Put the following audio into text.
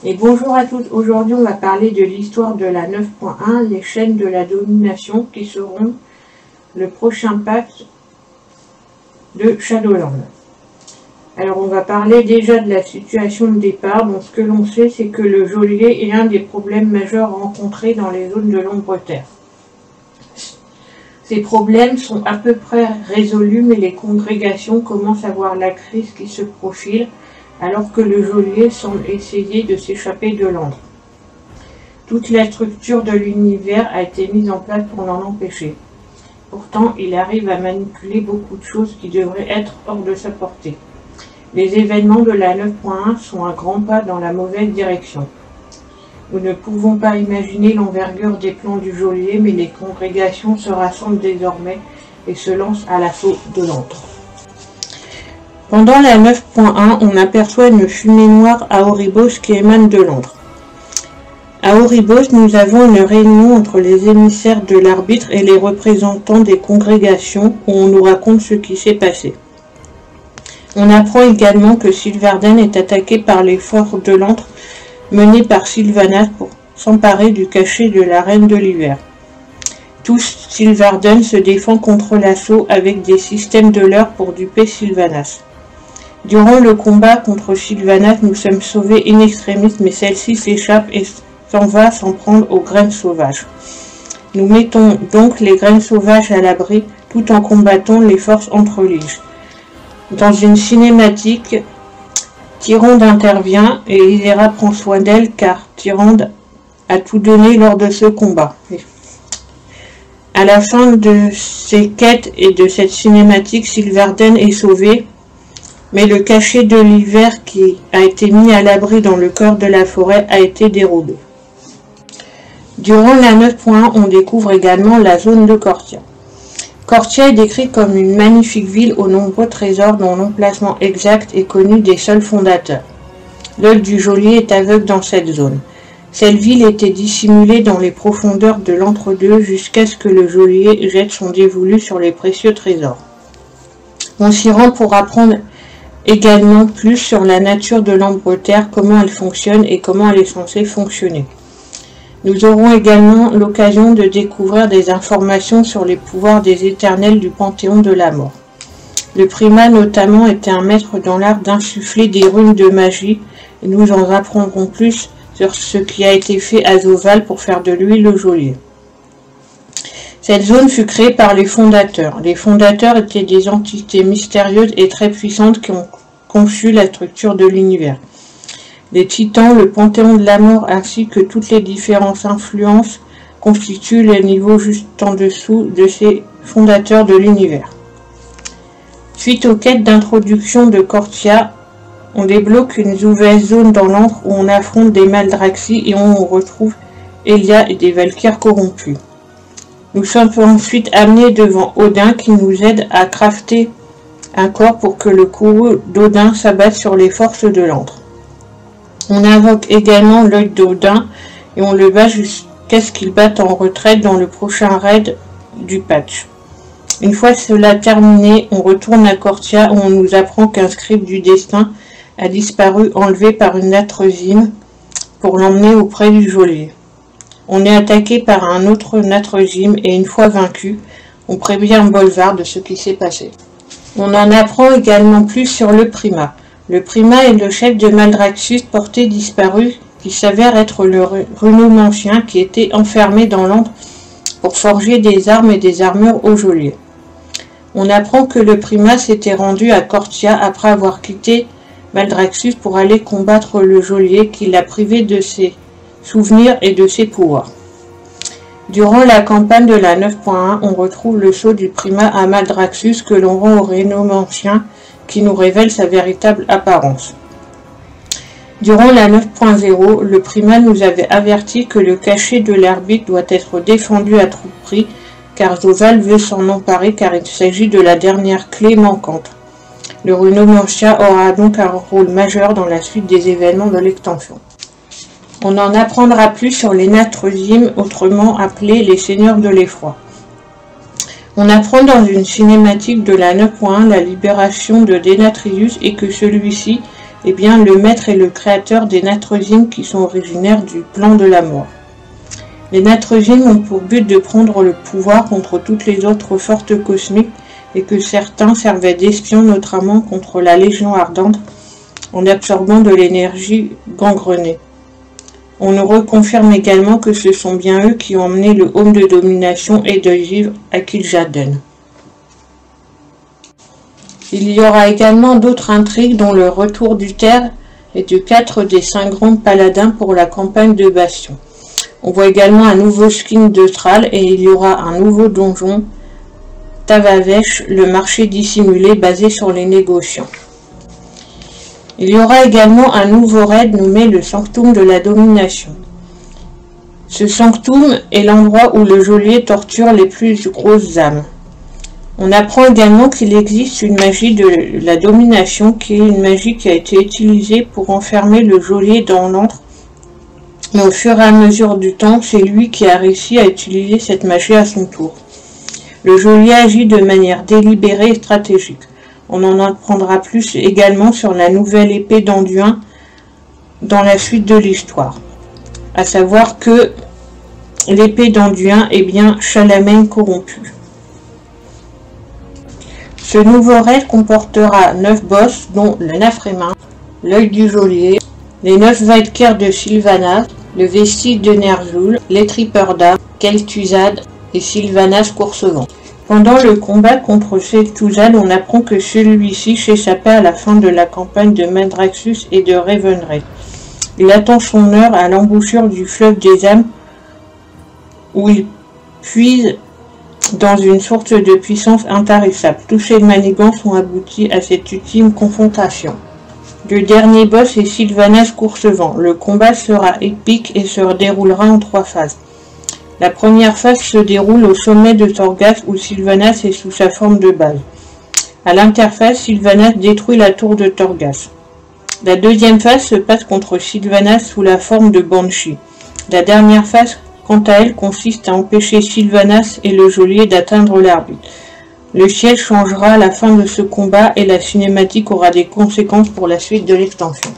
Et bonjour à tous, aujourd'hui on va parler de l'histoire de la 9.1, les chaînes de la domination qui seront le prochain patch de Shadowlands. Alors on va parler déjà de la situation de départ. Donc ce que l'on sait, c'est que le geôlier est un des problèmes majeurs rencontrés dans les zones de l'ombre terre. Ces problèmes sont à peu près résolus, mais les congrégations commencent à voir la crise qui se profile, alors que le geôlier semble essayer de s'échapper de l'ombre. Toute la structure de l'univers a été mise en place pour l'en empêcher. Pourtant, il arrive à manipuler beaucoup de choses qui devraient être hors de sa portée. Les événements de la 9.1 sont un grand pas dans la mauvaise direction. Nous ne pouvons pas imaginer l'envergure des plans du geôlier, mais les congrégations se rassemblent désormais et se lancent à l'assaut de l'ombre. Pendant la 9.1, on aperçoit une fumée noire à Oribos qui émane de l'ombre. À Oribos, nous avons une réunion entre les émissaires de l'arbitre et les représentants des congrégations où on nous raconte ce qui s'est passé. On apprend également que Sylvarden est attaqué par les forces de l'antre menées par Sylvanas pour s'emparer du cachet de la Reine de l'Hiver. Tous, Sylvarden se défend contre l'assaut avec des systèmes de leurre pour duper Sylvanas. Durant le combat contre Sylvanas, nous sommes sauvés in extremis, mais celle-ci s'échappe et s'en va s'en prendre aux graines sauvages. Nous mettons donc les graines sauvages à l'abri tout en combattant les forces entre-liges. Dans une cinématique, Tyrande intervient et Ysera prend soin d'elle car Tyrande a tout donné lors de ce combat. À la fin de ces quêtes et de cette cinématique, Sylvarden est sauvé, mais le cachet de l'hiver qui a été mis à l'abri dans le cœur de la forêt a été dérobé. Durant la 9.1, on découvre également la zone de Kortia. Kortia est décrite comme une magnifique ville aux nombreux trésors dont l'emplacement exact est connu des seuls fondateurs. L'œil du geôlier est aveugle dans cette zone. Cette ville était dissimulée dans les profondeurs de l'entre-deux jusqu'à ce que le geôlier jette son dévolu sur les précieux trésors. On s'y rend pour apprendre également plus sur la nature de l'ombre terre, comment elle fonctionne et comment elle est censée fonctionner. Nous aurons également l'occasion de découvrir des informations sur les pouvoirs des éternels du Panthéon de la mort. Le primat notamment était un maître dans l'art d'insuffler des runes de magie, et nous en apprendrons plus sur ce qui a été fait à Zovaal pour faire de lui le geôlier. Cette zone fut créée par les fondateurs. Les fondateurs étaient des entités mystérieuses et très puissantes qui ont conçu la structure de l'univers. Les titans, le Panthéon de la mort ainsi que toutes les différentes influences constituent le niveau juste en dessous de ces fondateurs de l'univers. Suite aux quêtes d'introduction de Kortia, on débloque une nouvelle zone dans l'antre où on affronte des Maldraxi et où on retrouve Elia et des Valkyres corrompus. Nous sommes ensuite amenés devant Odin qui nous aide à crafter un corps pour que le courroux d'Odin s'abatte sur les forces de l'antre. On invoque également l'œil d'Odin et on le bat jusqu'à ce qu'il batte en retraite dans le prochain raid du patch. Une fois cela terminé, on retourne à Kortia où on nous apprend qu'un scribe du destin a disparu enlevé par une Natrezim pour l'emmener auprès du geôlier. On est attaqué par un autre Natrezim et une fois vaincu, on prévient Bolvar de ce qui s'est passé. On en apprend également plus sur le primat. Le primat est le chef de Maldraxxus porté disparu qui s'avère être le runomancien qui était enfermé dans l'ombre pour forger des armes et des armures au geôlier. On apprend que le primat s'était rendu à Kortia après avoir quitté Maldraxxus pour aller combattre le geôlier qui l'a privé de ses souvenirs et de ses pouvoirs. Durant la campagne de la 9.1, on retrouve le sceau du primat à Maldraxxus que l'on rend au runomancien qui nous révèle sa véritable apparence. Durant la 9.0, le primat nous avait averti que le cachet de l'arbitre doit être défendu à tout prix, car Zovaal veut s'en emparer car il s'agit de la dernière clé manquante. Le runomancien aura donc un rôle majeur dans la suite des événements de l'extension. On en apprendra plus sur les Natrezim, autrement appelés les seigneurs de l'effroi. On apprend dans une cinématique de la 9.1 la libération de Denatrius et que celui-ci eh bien, le maître est le créateur des Natrezim qui sont originaires du plan de la mort. Les Natrezim ont pour but de prendre le pouvoir contre toutes les autres forces cosmiques et que certains servaient d'espions notamment contre la Légion ardente en absorbant de l'énergie gangrenée. On nous reconfirme également que ce sont bien eux qui ont emmené le Home de domination et de vivre à Kil'jaeden. Il y aura également d'autres intrigues dont le retour d'Uther et de 4 des 5 grands paladins pour la campagne de Bastion. On voit également un nouveau skin de Thrall et il y aura un nouveau donjon, Tavavesh, le marché dissimulé basé sur les négociants. Il y aura également un nouveau raid nommé le Sanctum de la Domination. Ce Sanctum est l'endroit où le geôlier torture les plus grosses âmes. On apprend également qu'il existe une magie de la domination qui est une magie qui a été utilisée pour enfermer le geôlier dans l'antre. Mais au fur et à mesure du temps, c'est lui qui a réussi à utiliser cette magie à son tour. Le geôlier agit de manière délibérée et stratégique. On en apprendra plus également sur la nouvelle épée d'Anduin dans la suite de l'histoire. À savoir que l'épée d'Anduin est bien Charlemagne corrompu. Ce nouveau raid comportera 9 boss, dont le Nafremin, l'œil du geôlier, les 9 Vaidkers de Sylvanas, le vestige de Ner'zhul, les Tripperdam, Kel'Thuzad et Sylvanas Coursevent. Pendant le combat contre Kel'Thuzad, on apprend que celui-ci s'échappait à la fin de la campagne de Maldraxxus et de Ravenred. Il attend son heure à l'embouchure du fleuve des âmes, où il puise dans une source de puissance intarissable. Tous ces manigances ont abouti à cette ultime confrontation. Le dernier boss est Sylvanas Coursevent. Le combat sera épique et se déroulera en 3 phases. La première phase se déroule au sommet de Torghast où Sylvanas est sous sa forme de base. À l'interface, Sylvanas détruit la tour de Torghast. La deuxième phase se passe contre Sylvanas sous la forme de Banshee. La dernière phase, quant à elle, consiste à empêcher Sylvanas et le geôlier d'atteindre l'arbitre. Le ciel changera à la fin de ce combat et la cinématique aura des conséquences pour la suite de l'extension.